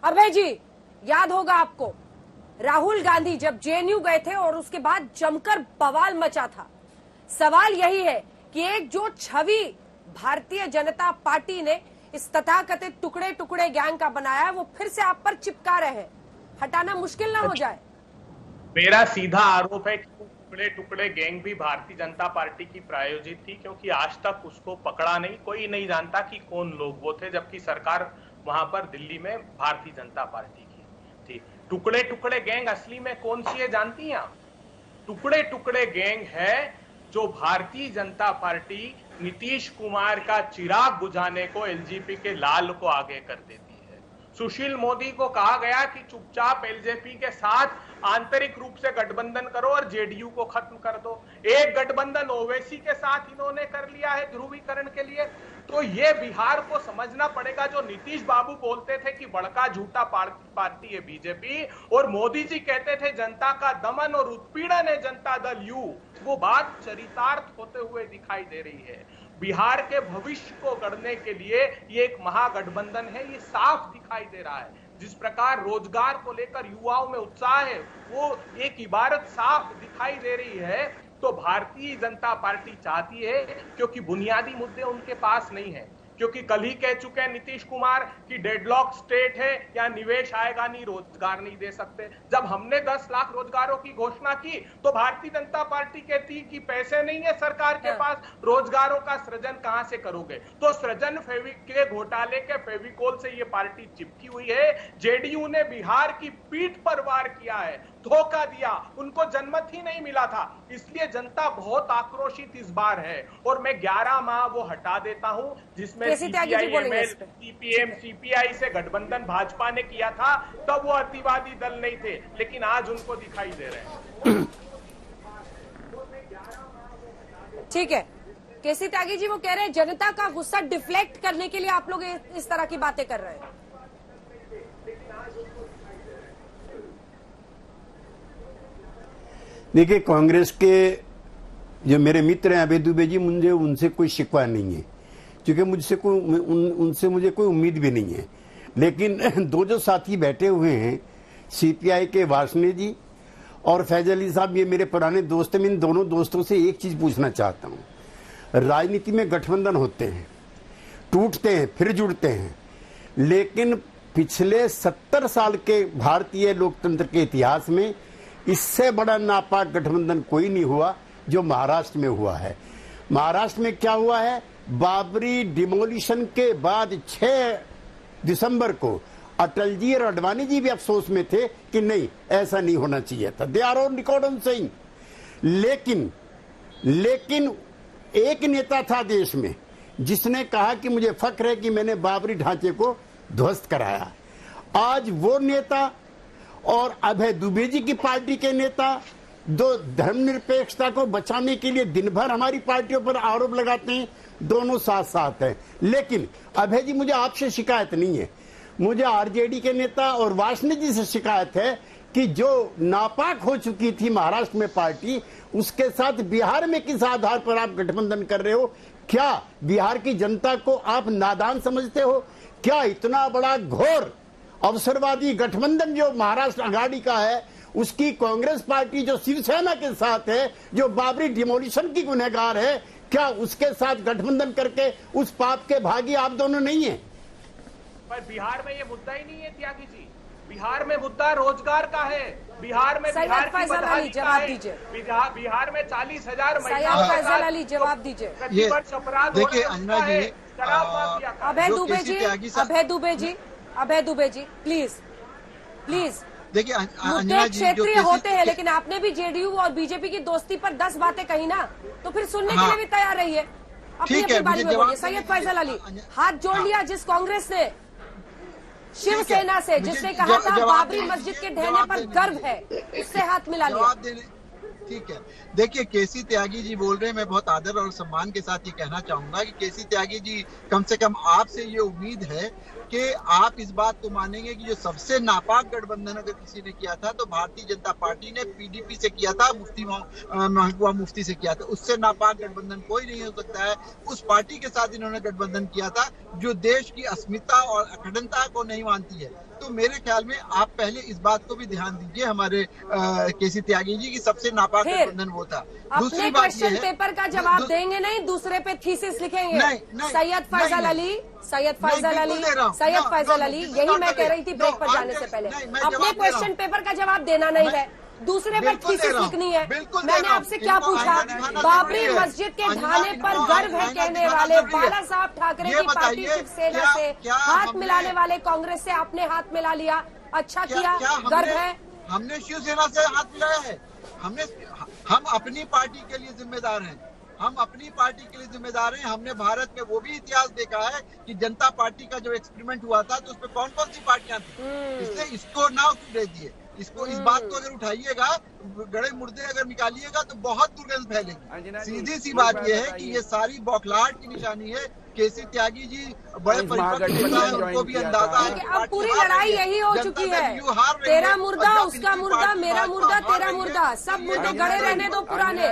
अभय जी, याद होगा आपको, राहुल गांधी जब जेएनयू गए थे और उसके बाद जमकर बवाल मचा था। सवाल यही है कि एक जो छवि भारतीय जनता पार्टी ने इस तथाकथित टुकड़े टुकड़े गैंग का बनाया है, वो फिर से आप पर चिपका रहे हैं, हटाना मुश्किल ना हो जाए? मेरा सीधा आरोप है कि टुकड़े टुकड़े गैंग भी भारतीय जनता पार्टी की प्रायोजित थी, क्योंकि आज तक उसको पकड़ा नहीं, कोई नहीं जानता कि कौन लोग वो थे, जबकि सरकार वहां पर दिल्ली में भारतीय जनता पार्टी की थी। टुकड़े टुकड़े गैंग असली में कौन सी है जानती हैं आप? टुकड़े टुकड़े गैंग है जो भारतीय जनता पार्टी नीतीश कुमार का चिराग बुझाने को एलजेपी के लाल को आगे कर देती है। सुशील मोदी को कहा गया कि चुपचाप एलजेपी के साथ आंतरिक रूप से गठबंधन करो और जेडीयू को खत्म कर दो। एक गठबंधन ओवैसी के साथ इन्होंने कर लिया है ध्रुवीकरण के लिए। तो ये बिहार को समझना पड़ेगा, जो नीतीश बाबू बोलते थे कि बड़का झूठा पार्टी है बीजेपी, और मोदी जी कहते थे जनता का दमन और उत्पीड़न है जनता दल यू, वो बात चरितार्थ होते हुए दिखाई दे रही है। बिहार के भविष्य को गढ़ने के लिए ये एक महागठबंधन है, ये साफ दिखाई दे रहा है। जिस प्रकार रोजगार को लेकर युवाओं में उत्साह है, वो एक इबारत साफ दिखाई दे रही है। तो भारतीय जनता पार्टी चाहती है, क्योंकि बुनियादी मुद्दे उनके पास नहीं है, क्योंकि कल ही कह चुके हैं नीतीश कुमार कि डेडलॉक स्टेट है, या निवेश आएगा नहीं, रोजगार नहीं दे सकते। जब हमने 10 लाख रोजगारों की घोषणा की तो भारतीय जनता पार्टी कहती कि पैसे नहीं है सरकार के पास, रोजगारों का सृजन कहां से करोगे? तो सृजन के घोटाले के फेविकोल से ये पार्टी चिपकी हुई है। जेडीयू ने बिहार की पीठ पर वार किया है, धोखा दिया, उनको जनमत ही नहीं मिला था, इसलिए जनता बहुत आक्रोशित इस बार है। और मैं 11 माह वो हटा देता हूं जिसमें सीपीएम सीपीआई से गठबंधन भाजपा ने किया था, तब वो अतिवादी दल नहीं थे, लेकिन आज उनको दिखाई दे रहे हैं। ठीक है, केसी त्यागी जी वो कह रहे हैं जनता का गुस्सा डिफ्लेक्ट करने के लिए आप लोग इस तरह की बातें कर रहे हैं। देखिए, कांग्रेस के जो मेरे मित्र हैं अभय दुबे जी, मुझे उनसे कोई शिकवा नहीं है, क्योंकि उनसे मुझे कोई उम्मीद भी नहीं है। लेकिन दो जो साथी बैठे हुए हैं, सीपीआई के वासने जी और फैज अली साहब, ये मेरे पुराने दोस्त हैं। मैं इन दोनों दोस्तों से एक चीज पूछना चाहता हूं। राजनीति में गठबंधन होते हैं, टूटते हैं, फिर जुड़ते हैं, लेकिन पिछले 70 साल के भारतीय लोकतंत्र के इतिहास में इससे बड़ा नापाक गठबंधन कोई नहीं हुआ जो महाराष्ट्र में हुआ है। महाराष्ट्र में क्या हुआ है? बाबरी डिमोलिशन के बाद 6 दिसंबर को अटल जी और अडवाणी जी भी अफसोस में थे कि नहीं, ऐसा नहीं होना चाहिए था। They are on record on saying. लेकिन एक नेता था देश में जिसने कहा कि मुझे फख्र है कि मैंने बाबरी ढांचे को ध्वस्त कराया। आज वो नेता और अभय दुबे जी की पार्टी के नेता दो धर्मनिरपेक्षता को बचाने के लिए दिन भर हमारी पार्टियों पर आरोप लगाते हैं, दोनों साथ साथ हैं। लेकिन अभय जी, मुझे आपसे शिकायत नहीं है, मुझे आरजेडी के नेता और वासने जी से शिकायत है कि जो नापाक हो चुकी थी महाराष्ट्र में पार्टी, उसके साथ बिहार में किस आधार पर आप गठबंधन कर रहे हो? क्या बिहार की जनता को आप नादान समझते हो? क्या इतना बड़ा घोर अवसरवादी गठबंधन जो महाराष्ट्र आघाड़ी का है, उसकी कांग्रेस पार्टी जो शिवसेना के साथ है, जो बाबरी डिमोलिशन की गुनहगार है, क्या उसके साथ गठबंधन करके उस पाप के भागी आप दोनों नहीं है? पर बिहार में ये मुद्दा ही नहीं है त्यागी जी। बिहार में मुद्दा रोजगार का है। बिहार में बिहार की बदहाली का है। बिहार में 40,000 फैजल अली जवाब दीजिए। प्रतिवर्ष अपराध देखिए अन्ना जी, अभय दुबे जी प्लीज देखिए मुद्दे क्षेत्रीय होते हैं, लेकिन आपने भी जेडीयू और बीजेपी की दोस्ती पर 10 बातें कही ना, तो फिर सुनने के लिए भी तैयार रहिए। अपनी बारी में बोलिए। सैयद फैजल अली, हाथ जोड़ लिया जिस कांग्रेस ने शिवसेना से, जिसने कहा था बाबरी मस्जिद के ढहने पर गर्व है, उससे हाथ मिला लिया। ठीक है, देखिए केसी त्यागी जी बोल रहे हैं, मैं बहुत आदर और सम्मान के साथ ये कहना चाहूंगा कि केसी त्यागी जी, कम से कम आपसे ये उम्मीद है कि आप इस बात को मानेंगे कि जो सबसे नापाक गठबंधन अगर किसी ने किया था तो भारतीय जनता पार्टी ने पीडीपी से किया था, मुफ्ती महबूबा मुफ्ती से किया था। उससे नापाक गठबंधन कोई नहीं हो सकता है। उस पार्टी के साथ इन्होंने गठबंधन किया था जो देश की अस्मिता और अखंडता को नहीं मानती है। तो मेरे ख्याल में आप पहले इस बात को भी ध्यान दीजिए, हमारे केसी त्यागी जी की सबसे नापाक गठबंधन वो था। अपने क्वेश्चन पेपर का जवाब देंगे नहीं, दूसरे पे थीसिस लिखेंगे। सैयद फैजल अली, सैयद फैजल अली, यही मैं कह रही थी ब्रेक पर जाने से पहले। अपने क्वेश्चन पेपर का जवाब देना नहीं है, दूसरे पर थीसिस लिखनी है। मैंने आपसे क्या पूछा? बाबरी मस्जिद के ढाने पर गर्व है कहने वाले बाला साहब ठाकरे की पार्टी शिवसेना से हाथ मिलाने वाले कांग्रेस से आपने हाथ मिला लिया, अच्छा किया, गर्व है। हमने शिवसेना से हाथ मिलाया है, हम अपनी पार्टी के लिए जिम्मेदार हैं, हम अपनी पार्टी के लिए जिम्मेदार हैं। हमने भारत में वो भी इतिहास देखा है कि जनता पार्टी का जो एक्सपेरिमेंट हुआ था तो उसमें कौन कौन सी पार्टियां थी, इसलिए इसको ना भेजिए, इसको इस बात को अगर उठाइएगा, गड़े मुर्दे अगर निकालिएगा तो बहुत दुर्गंध फैलेगी। सीधी सी बात यह है कि ये सारी बौखलाहट की निशानी है। केसी त्यागी जी बड़े परिपक्व नेता हैं, उनको भी अंदाजा है। अब पूरी लड़ाई यही हो चुकी है, तेरा मुर्दा उसका मुर्दा, मेरा मुर्दा तेरा मुर्दा, सब मुर्दे गड़े रहने दो पुराने।